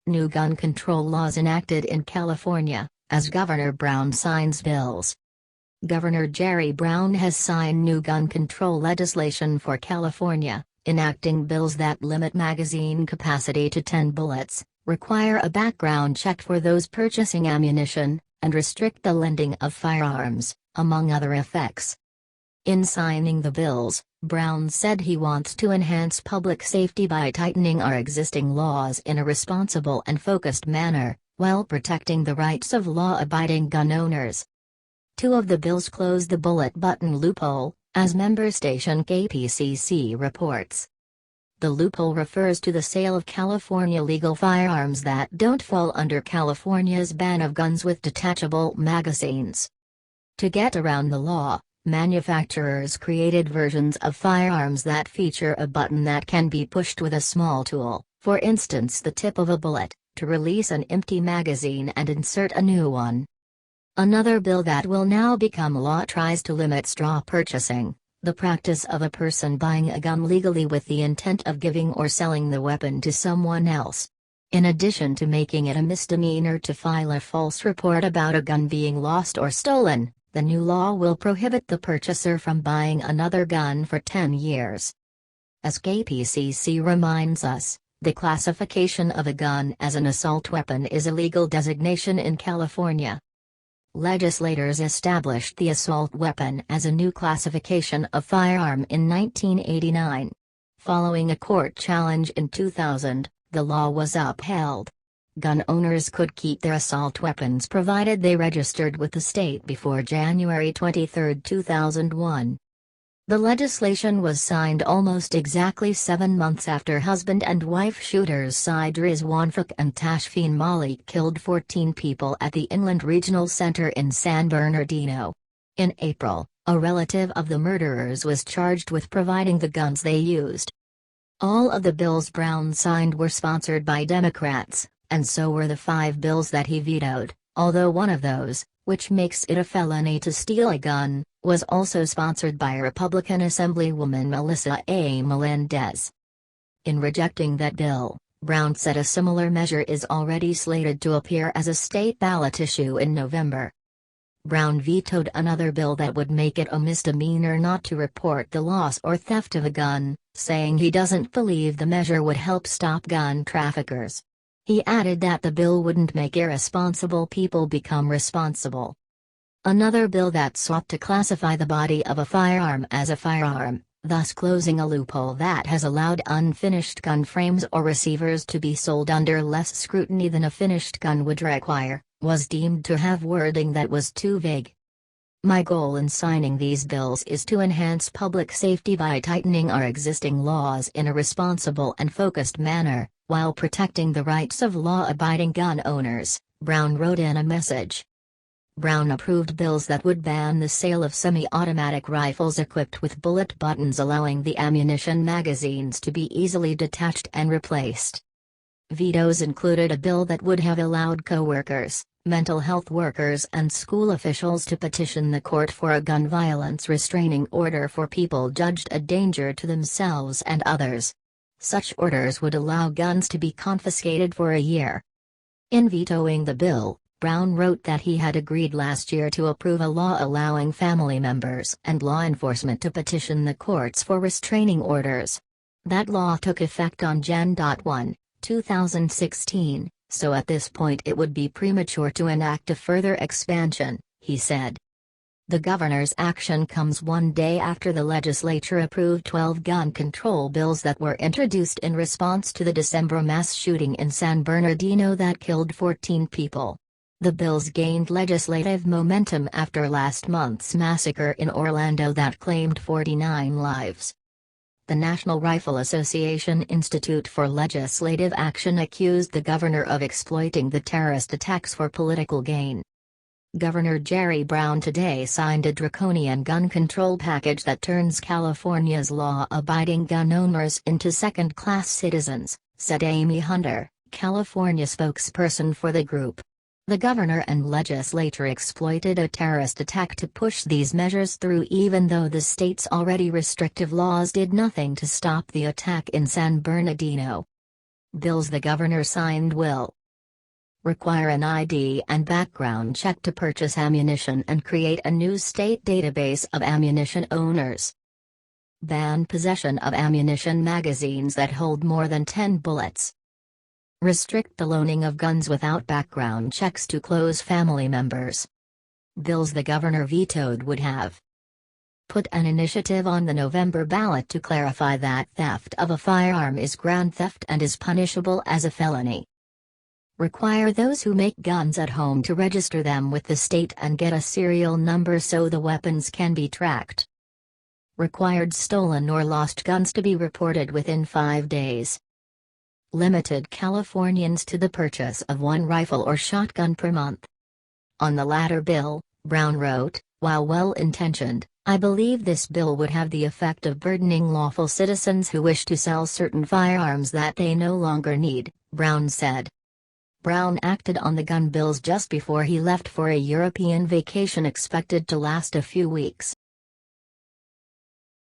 New gun control laws enacted in California, as Governor Brown signs bills. Governor Jerry Brown has signed new gun control legislation for California, enacting bills that limit magazine capacity to 10 bullets, require a background check for those purchasing ammunition, and restrict the lending of firearms, among other effects. In signing the bills, Brown said he wants to enhance public safety by tightening our existing laws in a responsible and focused manner, while protecting the rights of law-abiding gun owners. Two of the bills close the bullet button loophole, as member station KPCC reports. The loophole refers to the sale of California legal firearms that don't fall under California's ban of guns with detachable magazines. To get around the law, manufacturers created versions of firearms that feature a button that can be pushed with a small tool, for instance the tip of a bullet, to release an empty magazine and insert a new one. Another bill that will now become law tries to limit straw purchasing, the practice of a person buying a gun legally with the intent of giving or selling the weapon to someone else. In addition to making it a misdemeanor to file a false report about a gun being lost or stolen, the new law will prohibit the purchaser from buying another gun for 10 years. As KPCC reminds us, the classification of a gun as an assault weapon is a legal designation in California. Legislators established the assault weapon as a new classification of firearm in 1989. Following a court challenge in 2000, the law was upheld. Gun owners could keep their assault weapons provided they registered with the state before January 23, 2001. The legislation was signed almost exactly 7 months after husband and wife shooters Said Rizwan Farook and Tashfeen Malik killed 14 people at the Inland Regional Center in San Bernardino. In April, a relative of the murderers was charged with providing the guns they used. All of the bills Brown signed were sponsored by Democrats, and so were the 5 bills that he vetoed, although one of those, which makes it a felony to steal a gun, was also sponsored by Republican Assemblywoman Melissa A. Melendez. In rejecting that bill, Brown said a similar measure is already slated to appear as a state ballot issue in November. Brown vetoed another bill that would make it a misdemeanor not to report the loss or theft of a gun, saying he doesn't believe the measure would help stop gun traffickers. He added that the bill wouldn't make irresponsible people become responsible. Another bill that sought to classify the body of a firearm as a firearm, thus closing a loophole that has allowed unfinished gun frames or receivers to be sold under less scrutiny than a finished gun would require, was deemed to have wording that was too vague. My goal in signing these bills is to enhance public safety by tightening our existing laws in a responsible and focused manner, while protecting the rights of law-abiding gun owners, Brown wrote in a message. Brown approved bills that would ban the sale of semi-automatic rifles equipped with bullet buttons, allowing the ammunition magazines to be easily detached and replaced. Vetoes included a bill that would have allowed co-workers, mental health workers and school officials to petition the court for a gun violence restraining order for people judged a danger to themselves and others. Such orders would allow guns to be confiscated for a year. In vetoing the bill, Brown wrote that he had agreed last year to approve a law allowing family members and law enforcement to petition the courts for restraining orders. That law took effect on Jan. 1, 2016, so at this point it would be premature to enact a further expansion, he said. The governor's action comes one day after the legislature approved 12 gun control bills that were introduced in response to the December mass shooting in San Bernardino that killed 14 people. The bills gained legislative momentum after last month's massacre in Orlando that claimed 49 lives. The National Rifle Association Institute for Legislative Action accused the governor of exploiting the terrorist attacks for political gain. Governor Jerry Brown today signed a draconian gun control package that turns California's law-abiding gun owners into second-class citizens, said Amy Hunter, California spokesperson for the group. The governor and legislature exploited a terrorist attack to push these measures through, even though the state's already restrictive laws did nothing to stop the attack in San Bernardino. Bills the governor signed will require an ID and background check to purchase ammunition and create a new state database of ammunition owners. Ban possession of ammunition magazines that hold more than 10 bullets. Restrict the loaning of guns without background checks to close family members. Bills the governor vetoed would have put an initiative on the November ballot to clarify that theft of a firearm is grand theft and is punishable as a felony. Require those who make guns at home to register them with the state and get a serial number so the weapons can be tracked. Required stolen or lost guns to be reported within 5 days. Limited Californians to the purchase of 1 rifle or shotgun per month. On the latter bill, Brown wrote, "While well-intentioned, I believe this bill would have the effect of burdening lawful citizens who wish to sell certain firearms that they no longer need," Brown said. Brown acted on the gun bills just before he left for a European vacation expected to last a few weeks.